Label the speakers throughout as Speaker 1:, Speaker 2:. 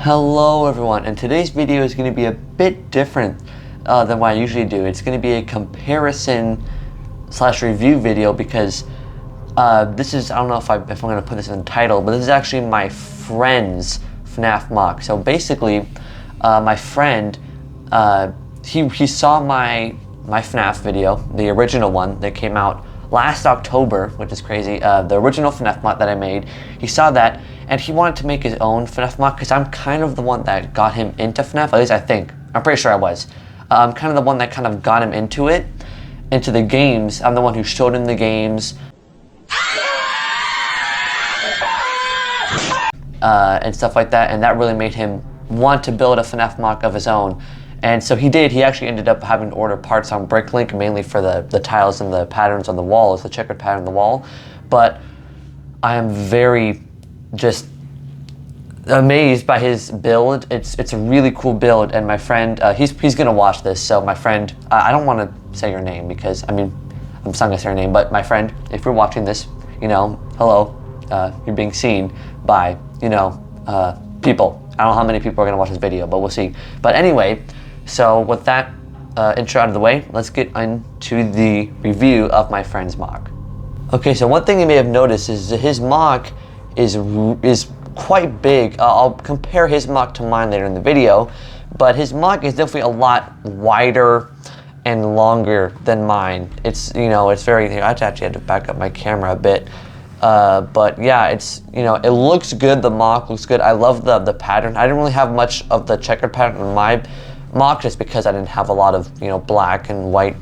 Speaker 1: Hello everyone, and today's video is going to be a bit different than what I usually do. It's going to be a comparison slash review video because this is, I don't know if I'm going to put this in the title, but this is actually my friend's FNAF MOC. So basically, my friend, he saw my FNAF video, the original one that came out last October, which is crazy, the original FNAF MOC that I made. He saw that and he wanted to make his own FNAF MOC because I'm kind of the one that got him into FNAF, at least I think. I'm pretty sure I was. I'm kind of the one that kind of got him into it, into the games. I'm the one who showed him the games. And stuff like that, and that really made him want to build a FNAF MOC of his own. And so he did. He actually ended up having to order parts on Bricklink, mainly for the tiles and the patterns on the walls, the checkered pattern on the wall. But I am very just amazed by his build. It's a really cool build, and my friend, he's gonna watch this. So my friend, I don't want to say your name because I'm just not gonna say your name. But my friend, if you're watching this, hello, you're being seen by people. I don't know how many people are gonna watch this video, but we'll see. But anyway. So with that intro out of the way, let's get into the review of my friend's MOC. Okay, so one thing you may have noticed is that his MOC is quite big. I'll compare his MOC to mine later in the video, but his MOC is definitely a lot wider and longer than mine. It's it's very. I actually had to back up my camera a bit, but yeah, it looks good. The MOC looks good. I love the pattern. I didn't really have much of the checkered pattern on my MOC just because I didn't have a lot of black and white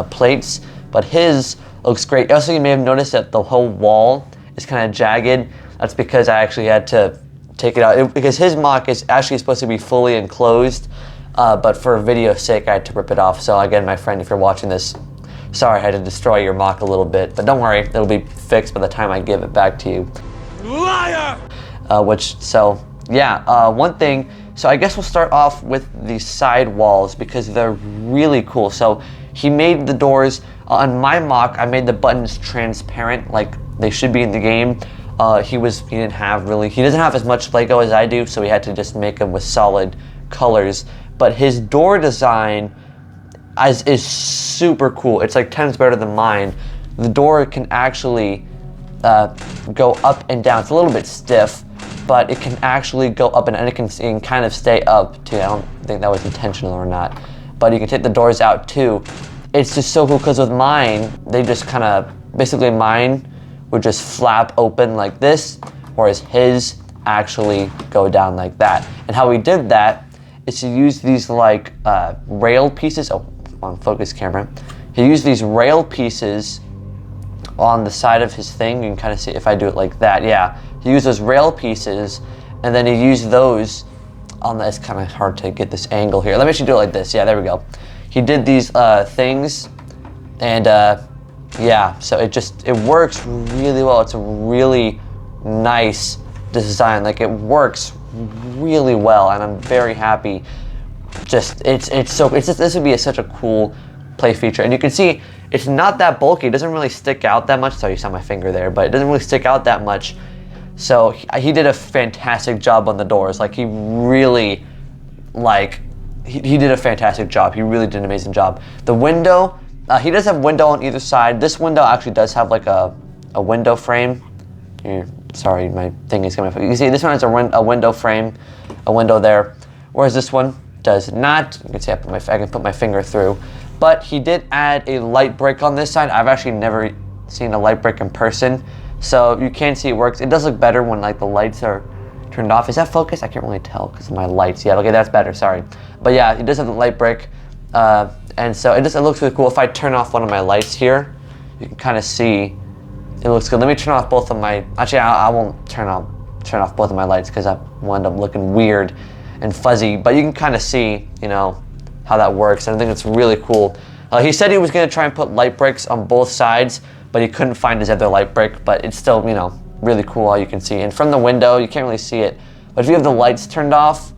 Speaker 1: plates, but his looks great. Also, you may have noticed that the whole wall is kind of jagged. That's because I actually had to take it out because his MOC is actually supposed to be fully enclosed, but for video's sake I had to rip it off. So again, my friend, if you're watching this, sorry I had to destroy your MOC a little bit, but don't worry, it'll be fixed by the time I give it back to you. Liar! One thing. So I guess we'll start off with the side walls because they're really cool. So he made the doors, on my MOC, I made the buttons transparent like they should be in the game. He doesn't have as much Lego as I do, so we had to just make them with solid colors. But his door design is super cool. It's like 10 times better than mine. The door can actually go up and down. It's a little bit stiff, but it can actually go up and it can kind of stay up too. I don't think that was intentional or not, but you can take the doors out too. It's just so cool because with mine, they just kind of, basically mine would just flap open like this, whereas his actually go down like that. And how we did that is to use these like rail pieces. Oh, on focus camera. He used these rail pieces on the side of his thing. You can kind of see if I do it like that. Yeah, he used those rail pieces, and then he used those on the. It's kind of hard to get this angle here. Let me actually do it like this. Yeah, there we go. He did these things, and yeah, so it works really well. It's a really nice design. Like, it works really well, and I'm very happy. This would be such a cool play feature, and you can see it's not that bulky. It doesn't really stick out that much. Sorry, you saw my finger there, but it doesn't really stick out that much. So he did a fantastic job on the doors. Like, he really, he did a fantastic job. He really did an amazing job. The window, he does have window on either side. This window actually does have like a window frame. Here, sorry, my thing is coming up. You can see this one has a window frame, a window there, whereas this one does not. You can see I can put my finger through. But he did add a light brick on this side. I've actually never seen a light brick in person, so you can see it works. It does look better when like the lights are turned off. Is that focused? I can't really tell because of my lights. Yeah, okay, that's better, sorry. But yeah, it does have the light brick, and so it looks really cool. If I turn off one of my lights here, you can kind of see it looks good. Let me turn off both of my, actually I won't turn off both of my lights because I will end up looking weird and fuzzy, but you can kind of see, how that works, and I think it's really cool. He said he was going to try and put light bricks on both sides, but he couldn't find his other light brick, but it's still, really cool all you can see. And from the window, you can't really see it, but if you have the lights turned off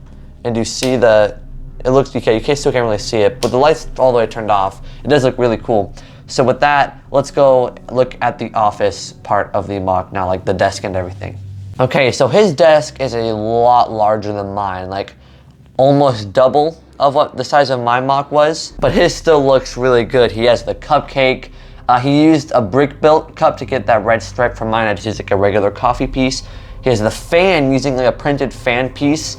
Speaker 1: and you see it looks okay, you still can't really see it, but the lights all the way turned off, it does look really cool. So with that, let's go look at the office part of the MOC now, like the desk and everything. Okay, so his desk is a lot larger than mine, like almost double of what the size of my mock was, but his still looks really good. He has the cupcake. He used a brick-built cup to get that red stripe from mine. I just used like a regular coffee piece. He has the fan using like a printed fan piece.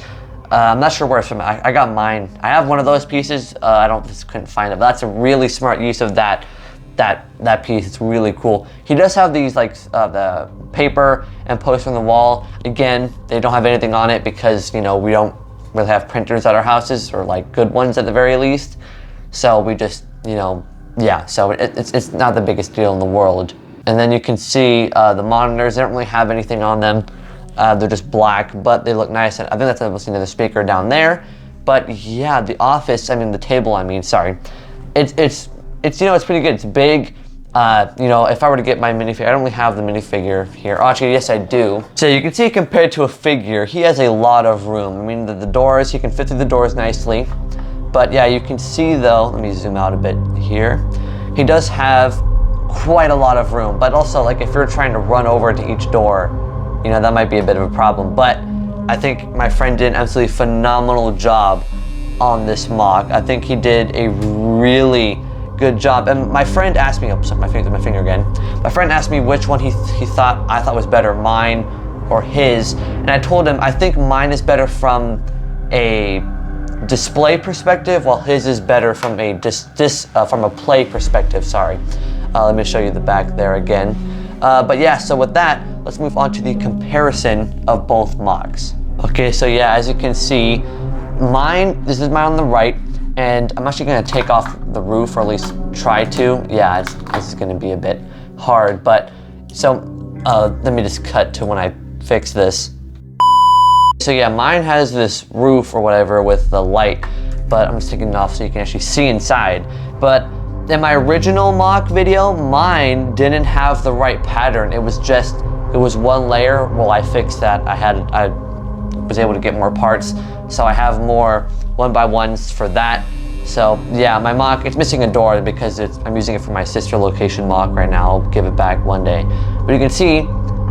Speaker 1: I'm not sure where it's from. I got mine. I have one of those pieces. Just couldn't find it. But that's a really smart use of that piece. It's really cool. He does have these like the paper and poster on the wall. Again, they don't have anything on it because we don't really have printers at our houses, or like good ones at the very least. So we just yeah. So it's not the biggest deal in the world. And then you can see the monitors. They don't really have anything on them. They're just black, but they look nice. And I think that's another speaker down there. But yeah, the office. The table. Sorry. It's pretty good. It's big. If I were to get my minifigure, I don't really have the minifigure here. Oh, actually, yes, I do. So you can see compared to a figure, he has a lot of room. The doors, he can fit through the doors nicely. But yeah, you can see though, let me zoom out a bit here. He does have quite a lot of room, but also like if you're trying to run over to each door, that might be a bit of a problem. But I think my friend did an absolutely phenomenal job on this mock. I think he did a really good job. And my friend asked me, my finger again. My friend asked me which one I thought was better, mine or his. And I told him I think mine is better from a display perspective, while his is better from a from a play perspective. Sorry. Let me show you the back there again. But yeah, so with that, let's move on to the comparison of both mocks. Okay, so yeah, as you can see, this is mine on the right. And I'm actually gonna take off the roof, or at least try to. Yeah, this is gonna be a bit hard, but so let me just cut to when I fix this. So yeah, mine has this roof or whatever with the light, but I'm just taking it off so you can actually see inside. But in my original mock video, mine didn't have the right pattern. It was one layer. Well, I fixed that. I was able to get more parts, so I have more 1x1s for that. So yeah, my mock, it's missing a door because I'm using it for my sister location mock right now. I'll give it back one day. But you can see,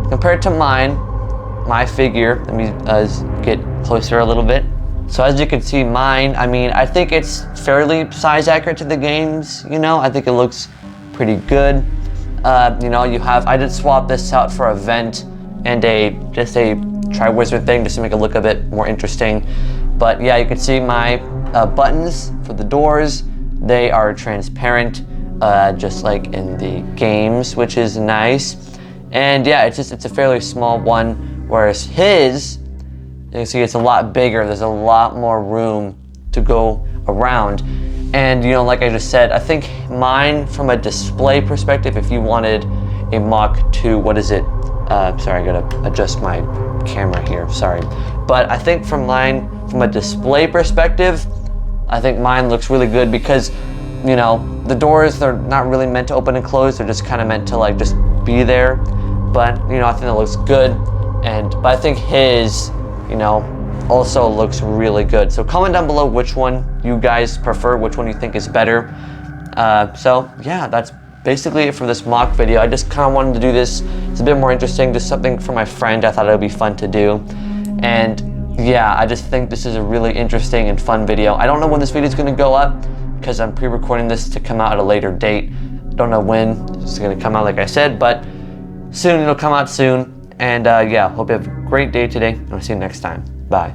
Speaker 1: compared to mine, my figure, let me get closer a little bit. So as you can see, mine, I think it's fairly size accurate to the games, I think it looks pretty good. I did swap this out for a vent and just a Tri-Wizard thing just to make it look a bit more interesting. But yeah, you can see my buttons for the doors. They are transparent, just like in the games, which is nice. And yeah, it's a fairly small one, whereas his, you can see it's a lot bigger. There's a lot more room to go around. And like I just said, I think mine, from a display perspective, if you wanted a Mach 2, what is it? Sorry, I gotta adjust my camera here, sorry. But I think from a display perspective, I think mine looks really good because, the doors, they're not really meant to open and close. They're just kind of meant to like just be there. But, I think it looks good. But I think his, also looks really good. So comment down below which one you guys prefer, which one you think is better. So yeah, that's basically it for this mock video. I just kind of wanted to do this. It's a bit more interesting, just something for my friend. I thought it would be fun to do. And yeah, I just think this is a really interesting and fun video. I don't know when this video is going to go up because I'm pre-recording this to come out at a later date. Don't know when it's going to come out, like I said, but soon. It'll come out soon. And yeah, hope you have a great day today, and I'll see you next time. Bye.